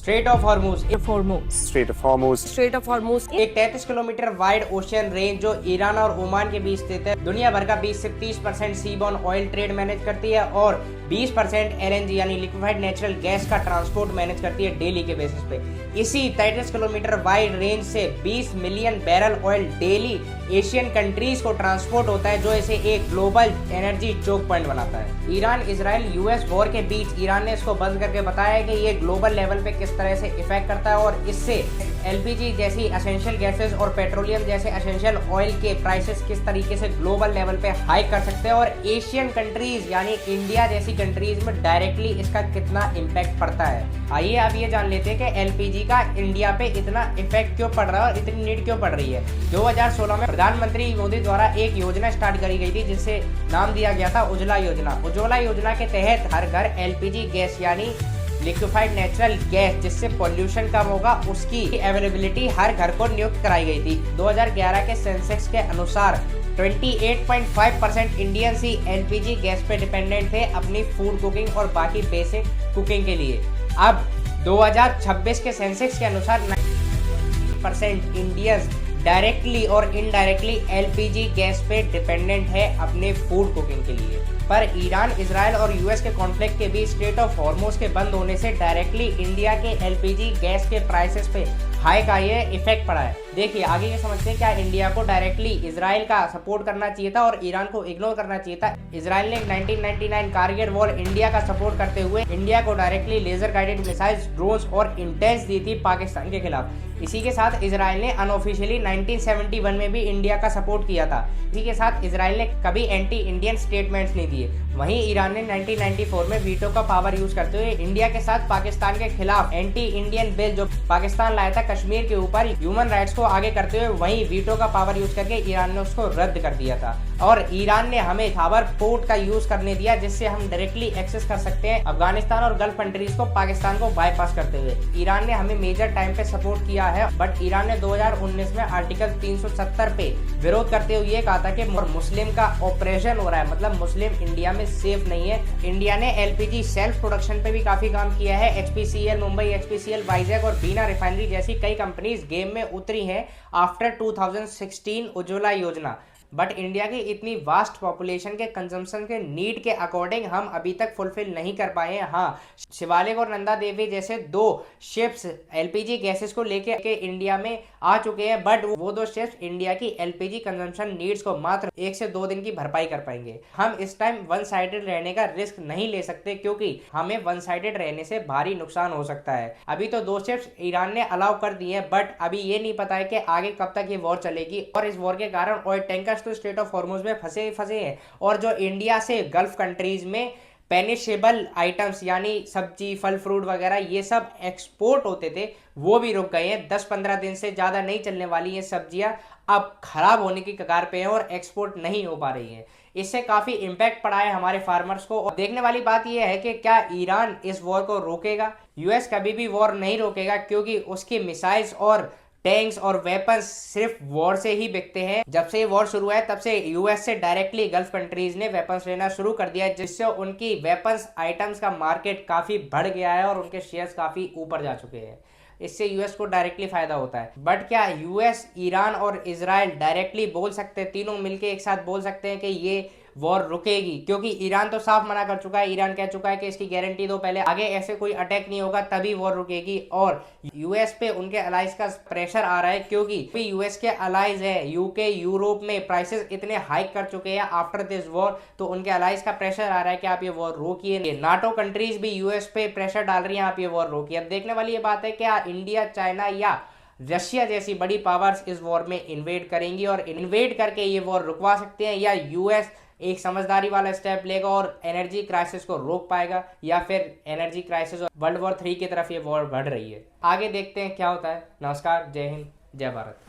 Straight of Hormuz Strait of Hormuz. एक 33 kilometre wide ocean range जो Iran और Oman के बीच स्थित है, दुनिया भर का 20 से 30% सीबॉर्न ऑयल ट्रेड मैनेज करती है और 20% एलएनजी यानी लिक्विफाइड नेचुरल गैस का ट्रांसपोर्ट मैनेज करती है डेली के बेसिस पे। इसी 33 किलोमीटर वाइड रेंज से 20 million barrel oil daily Asian countries को ट्रांसपोर्ट होता है, जो इसे एक ग्लोबल एनर्जी चोक पॉइंट बनाता है। ईरान इजराइल यूएस वॉर के बीच ईरान ने इसको बंद करके बताया है कि ये ग्लोबल लेवल पे किस तरह से इफेक्ट करता है और इससे एलपीजी जैसी एसेंशियल गैसेस और पेट्रोलियम जैसे एसेंशियल ऑयल के प्राइसेस किस तरीके से ग्लोबल लेवल पे हाइक कर सकते हैं और एशियन कंट्रीज यानी इंडिया जैसी कंट्रीज में डायरेक्टली इसका कितना इम्पैक्ट पड़ता है। आइए आप ये जान लेते हैं कि एलपीजी का इंडिया पे इतना इफेक्ट क्यों पड़ रहा है और इतनी नीड क्यों पड़ रही है। 2016 में प्रधानमंत्री मोदी द्वारा एक योजना स्टार्ट करी गई थी जिसे नाम दिया गया था उज्ज्वला योजना। उज्ज्वला योजना के तहत हर घर एलपीजी गैस यानी लिक्विफाइड नेचुरल गैस जिससे पोल्यूशन कम होगा उसकी अवेलेबिलिटी हर घर को नियुक्त कराई गई थी। 2011 के सेंसेक्स के अनुसार 28.5% इंडियंस ही एलपीजी गैस पे डिपेंडेंट थे अपनी फूड कुकिंग और बाकी बेसिक कुकिंग के लिए। अब 2026 के सेंसेक्स के अनुसार 90% इंडियंस डायरेक्टली और इनडायरेक्टली एलपीजी गैस पे डिपेंडेंट है अपने फूड कुकिंग के लिए। पर ईरान इजराइल और यूएस के कॉन्फ्लिक्ट के बीच स्ट्रेट ऑफ हॉर्मूज के बंद होने से डायरेक्टली इंडिया के एलपीजी गैस के प्राइसेस पे हाई का ये इफेक्ट पड़ा है। देखिए आगे ये समझते हैं क्या इंडिया को डायरेक्टली इजराइल का सपोर्ट करना चाहिए था और ईरान को इग्नोर करना चाहिए था। इजराइल ने 1999 कारगिल वॉर इंडिया का सपोर्ट करते हुए इंडिया को directly laser guided missiles, drones और इंटेंस दी थी पाकिस्तान के खिलाफ। इसी के साथ इजराइल ने अनऑफिशियली 1971 में भी इंडिया का सपोर्ट किया था। इसी के साथ इजराइल ने कभी एंटी इंडियन स्टेटमेंट्स नहीं दिए। वहीं ईरान ने 1994 में वीटो का पावर यूज करते हुए इंडिया के साथ पाकिस्तान के खिलाफ एंटी इंडियन बिल जो पाकिस्तान लाया था कश्मीर के ऊपर ह्यूमन राइट्स को आगे करते हुए वहीं वीटो का पावर यूज करके ईरान ने उसको रद्द कर दिया था। और ईरान ने हमें खाबर पोर्ट का यूज करने दिया जिससे हम डायरेक्टली एक्सेस कर सकते हैं अफगानिस्तान और गल्फ कंट्रीज को पाकिस्तान को बाईपास करते हुए। ईरान ने हमें मेजर टाइम पे सपोर्ट किया है, बट ईरान ने 2019 में आर्टिकल 370 पे विरोध करते हुए ये कहा था कि मुस्लिम का ऑपरेशन हो रहा है, मतलब मुस्लिम इंडिया में सेफ नहीं है। इंडिया ने एलपीजी सेल्फ प्रोडक्शन पे भी काफी काम किया है। एचपीसीएल मुंबई, एचपीसीएल वाइजैक और बीना रिफाइनरी जैसी कई कंपनीज गेम में उतरी हैं आफ्टर 2016 उज्ज्वला योजना। बट इंडिया की इतनी वास्ट पॉपुलेशन के कंजम्पशन के नीड के अकॉर्डिंग हम अभी तक फुलफिल नहीं कर पाए हैं। हाँ, शिवालिक और नंदा देवी जैसे 2 शिप्स एलपीजी गैसेस को लेके के इंडिया में आ चुके हैं, बट वो 2 शिप्स इंडिया की एलपीजी कंजम्पशन नीड्स को मात्र 1 से 2 दिन की भरपाई कर पाएंगे। हम इस टाइम वन साइडेड रहने का रिस्क नहीं ले सकते क्योंकि हमें वन साइडेड रहने से भारी नुकसान हो सकता है। अभी तो 2 शिप्स ईरान ने अलाउ कर दी है, बट अभी ये नहीं पता है कि आगे कब तक ये वॉर चलेगी और इस वॉर के कारण ऑयल टैंकर तो स्ट्रेट ऑफ हॉर्मूज में फंसे हैं और जो इंडिया से गल्फ कंट्रीज में पेनिशेबल आइटम्स यानी सब्जी, फल, फ्रूट वगैरह ये सब एक्सपोर्ट होते थे वो भी रुक गए हैं। 10-15 दिन से ज़्यादा नहीं चलने वाली ये सब्जियां अब खराब होने की कगार पे हैं और एक्सपोर्ट नहीं हो पा रही हैं। इससे काफ़ी इम्पैक्ट पड़ा है हमारे फार्मर्स को। और देखने वाली बात यह है कि क्या ईरान इस वॉर को रोकेगा। यूएस कभी भी वॉर नहीं रोकेगा क्योंकि उसकी मिसाइल्स और टैंक्स और वेपन्स सिर्फ वॉर से ही बिकते हैं। जब से ये वॉर शुरू है तब से यूएस से डायरेक्टली गल्फ कंट्रीज ने वेपन्स लेना शुरू कर दिया है, जिससे उनकी वेपन्स आइटम्स का मार्केट काफ़ी बढ़ गया है और उनके शेयर्स काफ़ी ऊपर जा चुके हैं। इससे यूएस को डायरेक्टली फायदा होता है। बट क्या यूएस, ईरान और इजराइल डायरेक्टली बोल सकते हैं, तीनों मिलके एक साथ बोल सकते हैं कि ये वॉर रुकेगी? क्योंकि ईरान तो साफ मना कर चुका है। ईरान कह चुका है कि इसकी गारंटी दो पहले, आगे ऐसे कोई अटैक नहीं होगा तभी वॉर रुकेगी। और यूएस पे उनके अलाइज का प्रेशर आ रहा है क्योंकि यूएस के अलाइज है यूके, यूरोप में प्राइसेस इतने हाइक कर चुके हैं आफ्टर दिस वॉर, तो उनके अलाइज का प्रेशर आ रहा है कि आप ये वॉर रोकिए। नाटो कंट्रीज भी यूएस पे प्रेशर डाल रही हैं आप ये वॉर रोकिए। अब देखने वाली ये बात है क्या इंडिया, चाइना या रशिया जैसी बड़ी पावर्स इस वॉर में इन्वेड करेंगी और इन्वेड करके ये वॉर रुकवा सकते हैं, या यूएस एक समझदारी वाला स्टेप लेगा और एनर्जी क्राइसिस को रोक पाएगा, या फिर एनर्जी क्राइसिस और वर्ल्ड वॉर 3 की तरफ ये वॉर बढ़ रही है। आगे देखते हैं क्या होता है। नमस्कार, जय हिंद, जय भारत।